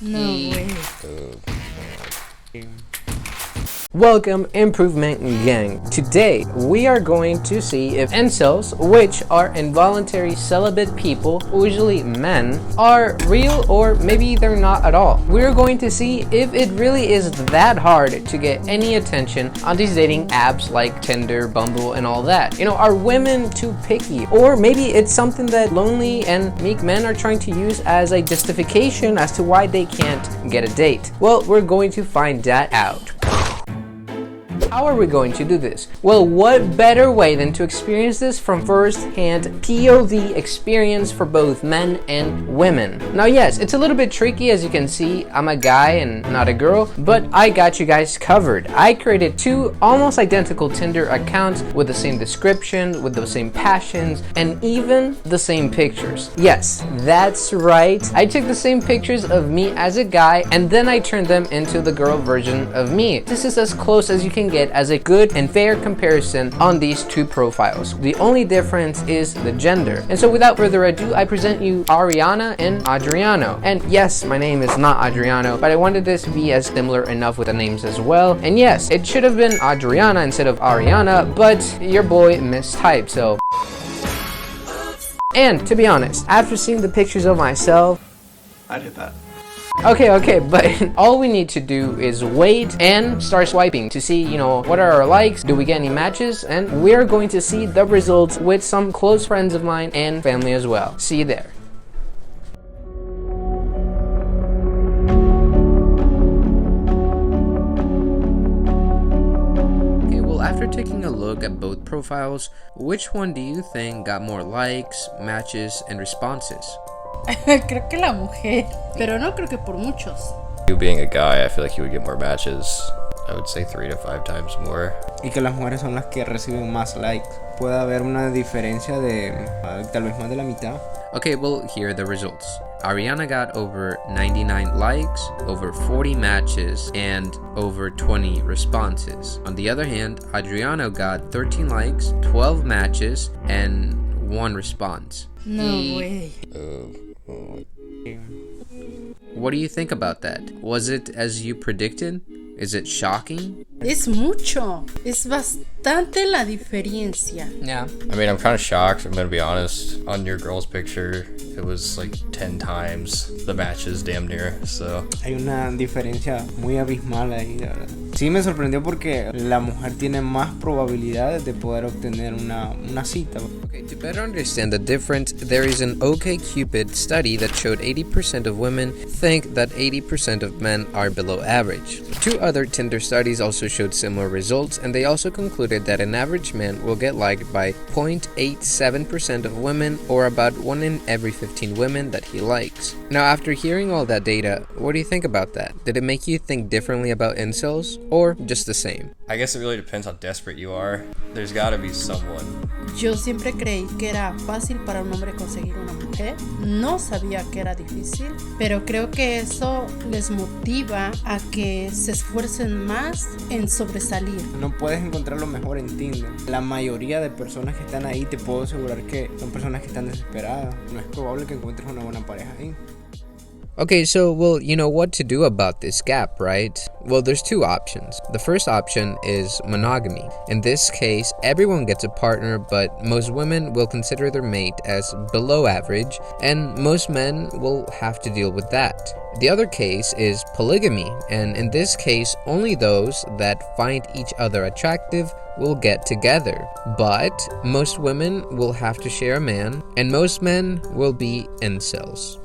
No way. Welcome, Improvement Gang. Today, we are going to see if incels, which are involuntary celibate people, usually men, are real or maybe they're not at all. We're going to see if it really is that hard to get any attention on these dating apps like Tinder, Bumble, and all that. You know, are women too picky? Or maybe it's something that lonely and meek men are trying to use as a justification as to why they can't get a date. Well, we're going to find that out. How are we going to do this? Well, what better way than to experience this from first-hand POV experience for both men and women. Now yes, it's a little bit tricky, as you can see. I'm a guy and not a girl, but I got you guys covered. I created two almost identical Tinder accounts with the same description, with the same passions, and even the same pictures. Yes, that's right. I took the same pictures of me as a guy and then I turned them into the girl version of me. This is as close as you can get as a good and fair comparison on these two profiles. The only difference is the gender. And so without further ado, I present you Ariana and Adriano. And yes, my name is not Adriano, but I wanted this to be as similar enough with the names as well. And yes, it should have been Adriana instead of Ariana, but your boy mistyped, so. And to be honest, after seeing the pictures of myself, I did that. Okay, but all we need to do is wait and start swiping to see, you know, what are our likes, do we get any matches, and we're going to see the results with some close friends of mine and family as well. See you there. Okay, well, after taking a look at both profiles, which one do you think got more likes, matches, and responses? Creo que la mujer, pero no creo que por muchos. You being a guy, I feel like you would get more matches. I would say 3 to 5 times more. Y que las mujeres son las que reciben más likes. Puede haber una diferencia de tal vez más de la mitad. Okay, well, here are the results. Ariana got over 99 likes, over 40 matches, and over 20 responses. On the other hand, Adriano got 13 likes, 12 matches, and 1 response. No way. What do you think about that? Was it as you predicted? Is it shocking? Es mucho. Es bastante la diferencia. Yeah. I mean, I'm kind of shocked, I'm gonna be honest. On your girl's picture, it was like 10 times the matches, damn near, so. Hay una diferencia muy abismal ahí, de verdad. Sí me sorprendió porque la mujer tiene más probabilidades de poder obtener una cita. Okay, to better understand the difference, there is an OkCupid study that showed 80% of women think that 80% of men are below average. 2 other Tinder studies also showed similar results, and they also concluded that an average man will get liked by 0.87% of women, or about 1 in every 15 women that he likes. Now, after hearing all that data, what do you think about that? Did it make you think differently about incels, or just the same? I guess it really depends how desperate you are. There's gotta be someone. Yo siempre creí que era fácil para un hombre conseguir una mujer. No sabía que era difícil, pero creo que eso les motiva a que se esfuercen más en sobresalir. No puedes encontrar lo mejor en Tinder. La mayoría de personas que están ahí te puedo asegurar que son personas que están desesperadas. No es probable que encuentres una buena pareja ahí. Okay, so, well, you know what to do about this gap, right? Well, there's 2 options. The first option is monogamy. In this case, everyone gets a partner, but most women will consider their mate as below average, and most men will have to deal with that. The other case is polygamy, and in this case, only those that find each other attractive will get together. But most women will have to share a man, and most men will be incels.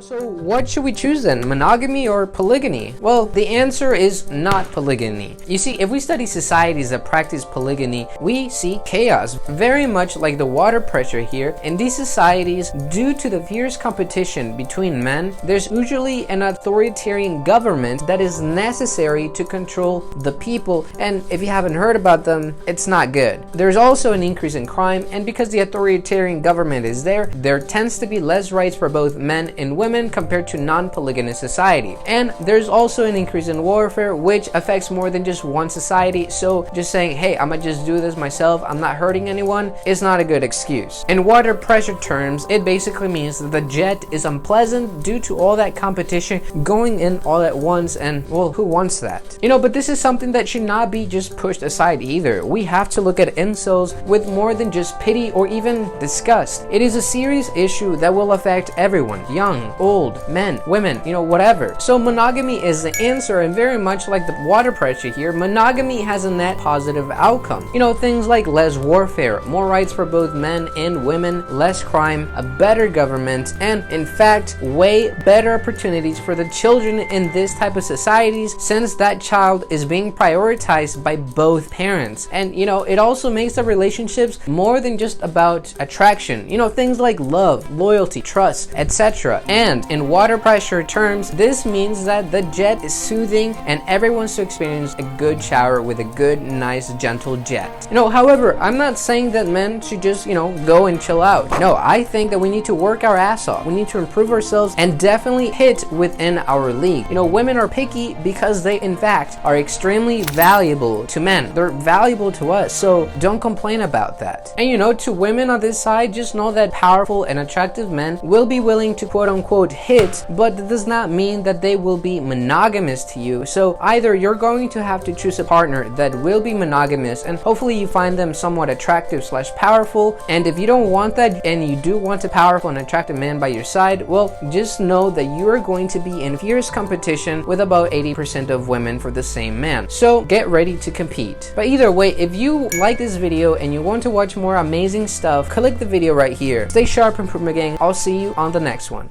So what should we choose then, monogamy or polygyny? Well, the answer is not polygyny. You see, if we study societies that practice polygyny, we see chaos, very much like the water pressure here. In these societies, due to the fierce competition between men, there's usually an authoritarian government that is necessary to control the people, and if you haven't heard about them, it's not good. There's also an increase in crime, and because the authoritarian government is there tends to be less rights for both men and women, women compared to non-polygamous society. And there's also an increase in warfare, which affects more than just one society. So just saying, hey, I'm gonna just do this myself, I'm not hurting anyone, is not a good excuse. In water pressure terms, it basically means that the jet is unpleasant due to all that competition going in all at once, and well, who wants that? You know, but this is something that should not be just pushed aside either. We have to look at incels with more than just pity or even disgust. It is a serious issue that will affect everyone, young, old, men, women, you know, whatever. So monogamy is the answer, and very much like the water pressure here, monogamy has a net positive outcome. You know, things like less warfare, more rights for both men and women, less crime, a better government, and in fact, way better opportunities for the children in this type of societies, since that child is being prioritized by both parents. And you know, it also makes the relationships more than just about attraction. You know, things like love, loyalty, trust, etc. And in water pressure terms, this means that the jet is soothing and everyone's to experience a good shower with a good, nice, gentle jet. You know, however, I'm not saying that men should just, you know, go and chill out. No, I think that we need to work our ass off. We need to improve ourselves and definitely hit within our league. You know, women are picky because they, in fact, are extremely valuable to men. They're valuable to us, so don't complain about that. And you know, to women on this side, just know that powerful and attractive men will be willing to quote unquote hit, but that does not mean that they will be monogamous to you. So either you're going to have to choose a partner that will be monogamous, and hopefully you find them somewhat attractive / powerful. And if you don't want that and you do want a powerful and attractive man by your side, well, just know that you are going to be in fierce competition with about 80% of women for the same man. So get ready to compete. But either way, if you like this video and you want to watch more amazing stuff, click the video right here. Stay sharp, Improvement Gang. I'll see you on the next one.